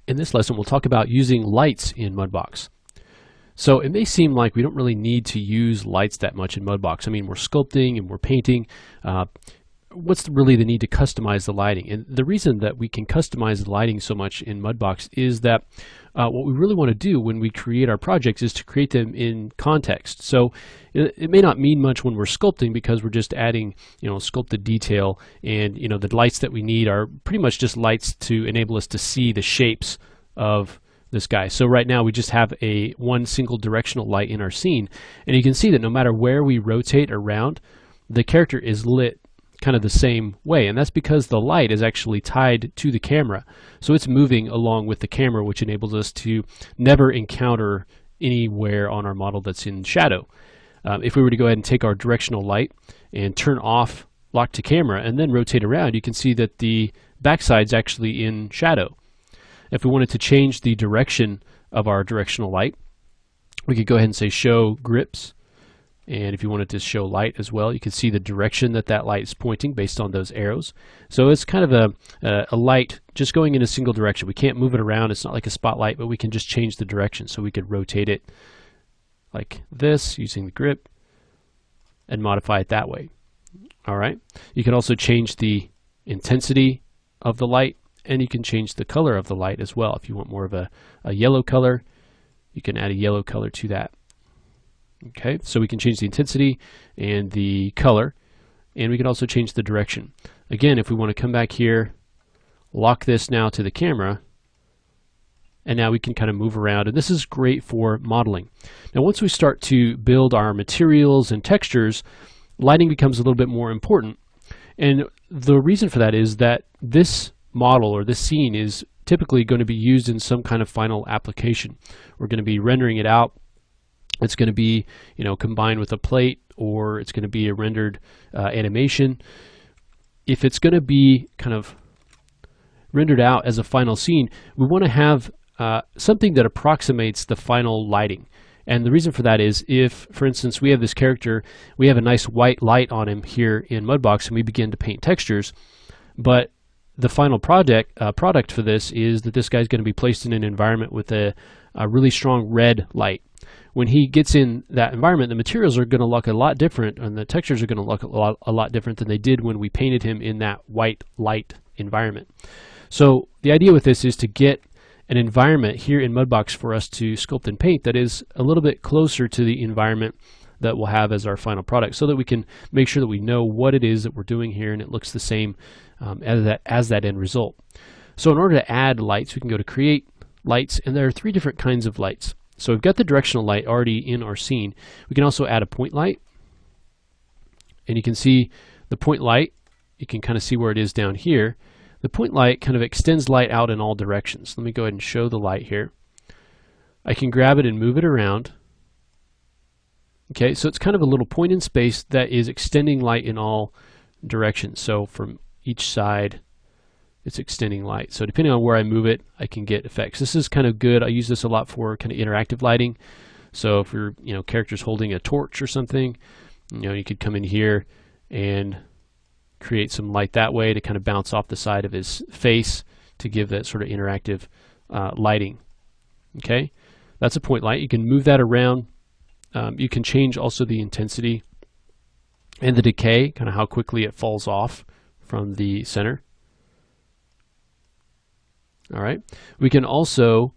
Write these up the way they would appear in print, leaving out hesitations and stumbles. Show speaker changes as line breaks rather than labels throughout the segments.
In this lesson, we'll talk about using lights in Mudbox. So it may seem like we don't really need to use lights that much in Mudbox. I mean, we're sculpting and we're painting. What's really the need to customize the lighting? And the reason that we can customize the lighting so much in Mudbox is that what we really want to do when we create our projects is to create them in context. So it may not mean much when we're sculpting because we're just adding, sculpted detail, and the lights that we need are pretty much just lights to enable us to see the shapes of this guy. So right now we just have one single directional light in our scene, and you can see that no matter where we rotate around, the character is lit kind of the same way, and that's because the light is actually tied to the camera, so it's moving along with the camera, which enables us to never encounter anywhere on our model that's in shadow. If we were to go ahead and take our directional light and turn off lock to camera and then rotate around, you can see that the backside's actually in shadow. If we wanted to change the direction of our directional light, we could go ahead and say show grips. And if you wanted to show light as well, you can see the direction that that light is pointing based on those arrows. So it's kind of a light just going in a single direction. We can't move it around. It's not like a spotlight, but we can just change the direction. So we could rotate it like this using the grip and modify it that way. All right. You can also change the intensity of the light, and you can change the color of the light as well. If you want more of a yellow color, you can add a yellow color to that. Okay, so we can change the intensity and the color, and we can also change the direction. Again, if we want to come back here, lock this now to the camera, and now we can kind of move around, and this is great for modeling. Now once we start to build our materials and textures, lighting becomes a little bit more important, and the reason for that is that this model or this scene is typically going to be used in some kind of final application. We're going to be rendering it out. It's going to be, combined with a plate, or it's going to be a rendered animation. If it's going to be kind of rendered out as a final scene, we want to have something that approximates the final lighting. And the reason for that is if, for instance, we have this character, we have a nice white light on him here in Mudbox, and we begin to paint textures, but the final product for this is that this guy's going to be placed in an environment with a really strong red light. When he gets in that environment, the materials are going to look a lot different, and the textures are going to look a lot different than they did when we painted him in that white light environment. So the idea with this is to get an environment here in Mudbox for us to sculpt and paint that is a little bit closer to the environment that we'll have as our final product, so that we can make sure that we know what it is that we're doing here and it looks the same as that end result. So in order to add lights, we can go to create lights, and there are three different kinds of lights. So we've got the directional light already in our scene. We can also add a point light, and you can see the point light, you can kind of see where it is down here. The point light kind of extends light out in all directions. Let me go ahead and show the light here. I can grab it and move it around. Okay, so it's kind of a little point in space that is extending light in all directions. So from each side, it's extending light. So depending on where I move it, I can get effects. This is kind of good. I use this a lot for kind of interactive lighting. So if your character's holding a torch or something, you could come in here and create some light that way to kind of bounce off the side of his face to give that sort of interactive lighting. Okay, that's a point light. You can move that around. You can change also the intensity and the decay, kind of how quickly it falls off from the center. All right. We can also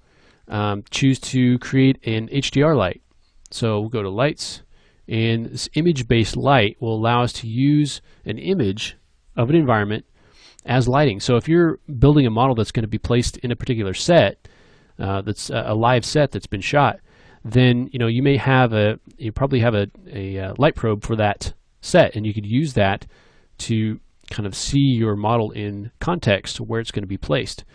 choose to create an HDR light. So we'll go to lights, and this image-based light will allow us to use an image of an environment as lighting. So if you're building a model that's going to be placed in a particular set, that's a live set that's been shot, then you may have you probably have a light probe for that set, and you could use that to kind of see your model in context where it's going to be placed.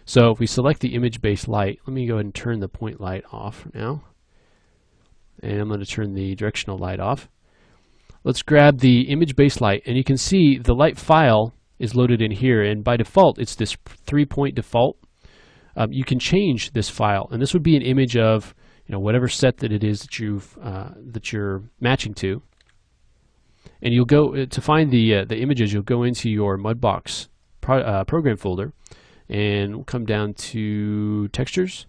So if we select the image-based light, let me go ahead and turn the point light off now. And I'm going to turn the directional light off. Let's grab the image-based light, and you can see the light file is loaded in here, and by default it's this 3-point default. You can change this file, and this would be an image of whatever set that it is that you're matching to. And you'll go to find the images. You'll go into your Mudbox program folder, and we'll come down to textures,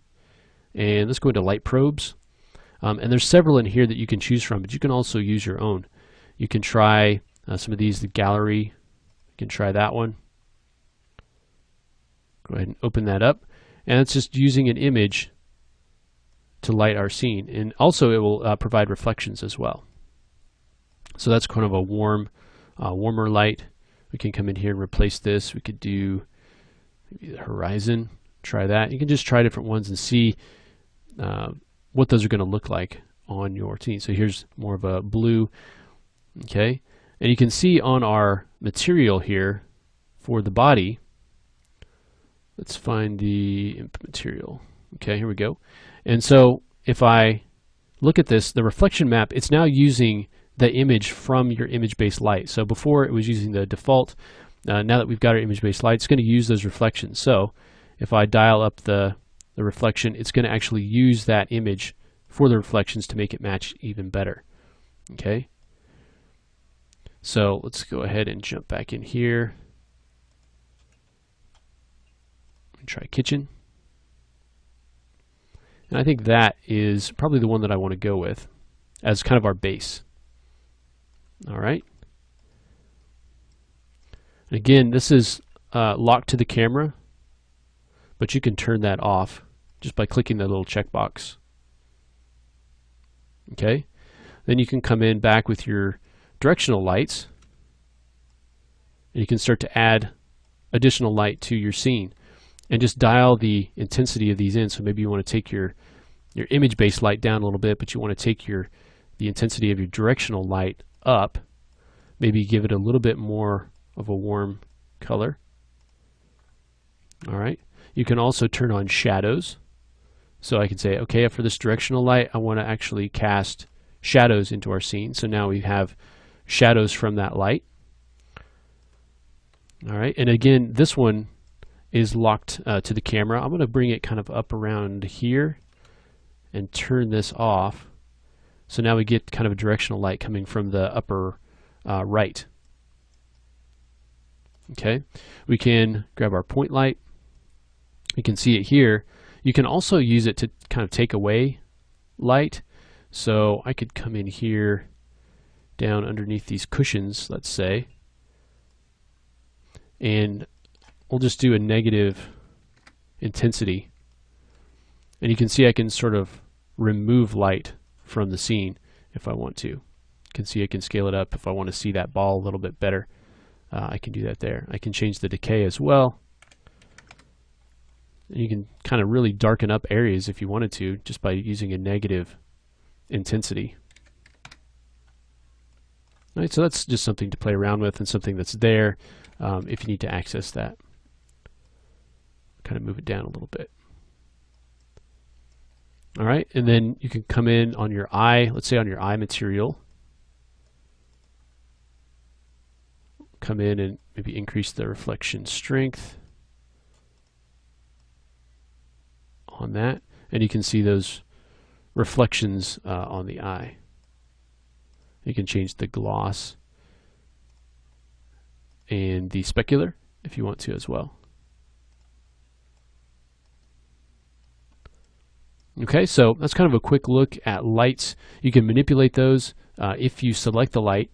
and let's go into light probes. And there's several in here that you can choose from, but you can also use your own. You can try some of these, the gallery. You can try that one. Go ahead and open that up, and it's just using an image to light our scene, and also it will provide reflections as well. So that's kind of a warmer light. We can come in here and replace this. We could do maybe the horizon. Try that. You can just try different ones and see what those are going to look like on your scene. So here's more of a blue. Okay, and you can see on our material here for the body. Let's find the input material. Okay, here we go. And so if I look at this, the reflection map, it's now using the image from your image-based light. So before it was using the default. Now that we've got our image-based light, it's going to use those reflections. So if I dial up the reflection, it's going to actually use that image for the reflections to make it match even better. Okay. So let's go ahead and jump back in here and try kitchen. And I think that is probably the one that I want to go with as kind of our base. All right. And again, this is locked to the camera, but you can turn that off just by clicking the little checkbox. Okay. Then you can come in back with your directional lights, and you can start to add additional light to your scene and just dial the intensity of these in. So maybe you want to take your image-based light down a little bit, but you want to take the intensity of your directional light up, maybe give it a little bit more of a warm color. All right. You can also turn on shadows. So I can say, okay, for this directional light, I want to actually cast shadows into our scene. So now we have shadows from that light. All right. And again, this one is locked to the camera. I'm going to bring it kind of up around here and turn this off. So now we get kind of a directional light coming from the upper right. Okay. We can grab our point light. You can see it here. You can also use it to kind of take away light. So I could come in here down underneath these cushions, let's say, and we'll just do a negative intensity. And you can see I can sort of remove light from the scene if I want to. You can see I can scale it up if I want to see that ball a little bit better. I can do that there. I can change the decay as well. And you can kind of really darken up areas if you wanted to just by using a negative intensity. All right, so that's just something to play around with and something that's there if you need to access that. Kind of move it down a little bit. All right, and then you can come in on your eye, let's say on your eye material. Come in and maybe increase the reflection strength on that, and you can see those reflections on the eye. You can change the gloss and the specular if you want to as well. Okay, so that's kind of a quick look at lights. You can manipulate those. If you select the light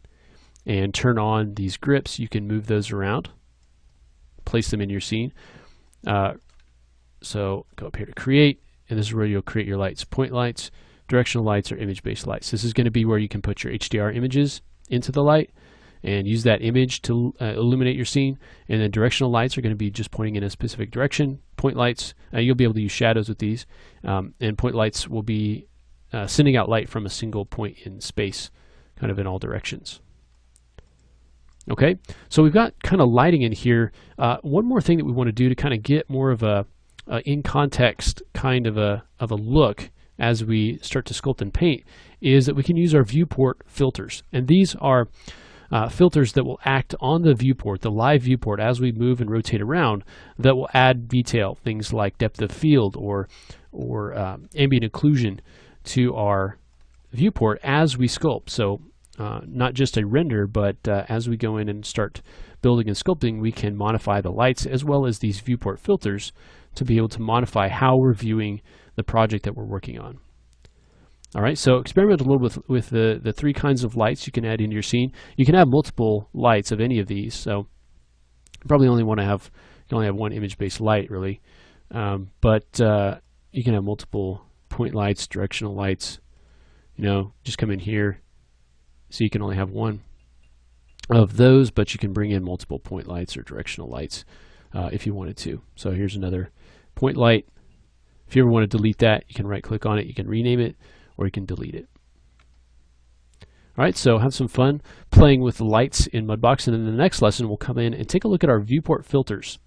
and turn on these grips, you can move those around, place them in your scene. So go up here to create, and this is where you'll create your lights. Point lights, directional lights, or image-based lights. This is going to be where you can put your HDR images into the light and use that image to illuminate your scene. And then directional lights are going to be just pointing in a specific direction. Point lights, you'll be able to use shadows with these. And point lights will be sending out light from a single point in space, kind of in all directions. Okay, so we've got kind of lighting in here. One more thing that we want to do to kind of get more of a in context kind of a look as we start to sculpt and paint is that we can use our viewport filters. And these are filters that will act on the viewport, the live viewport, as we move and rotate around, that will add detail, things like depth of field or ambient occlusion to our viewport as we sculpt. So not just a render, but as we go in and start building and sculpting, we can modify the lights as well as these viewport filters to be able to modify how we're viewing the project that we're working on. All right, so experiment a little with the three kinds of lights you can add into your scene. You can have multiple lights of any of these, so you probably only want to have, you can only have one image-based light really, but you can have multiple point lights, directional lights. You know, just come in here. So you can only have one of those, but you can bring in multiple point lights or directional lights if you wanted to. So here's another point light. If you ever want to delete that, you can right click on it, you can rename it, or you can delete it. All right, so have some fun playing with the lights in Mudbox, and in the next lesson we'll come in and take a look at our viewport filters.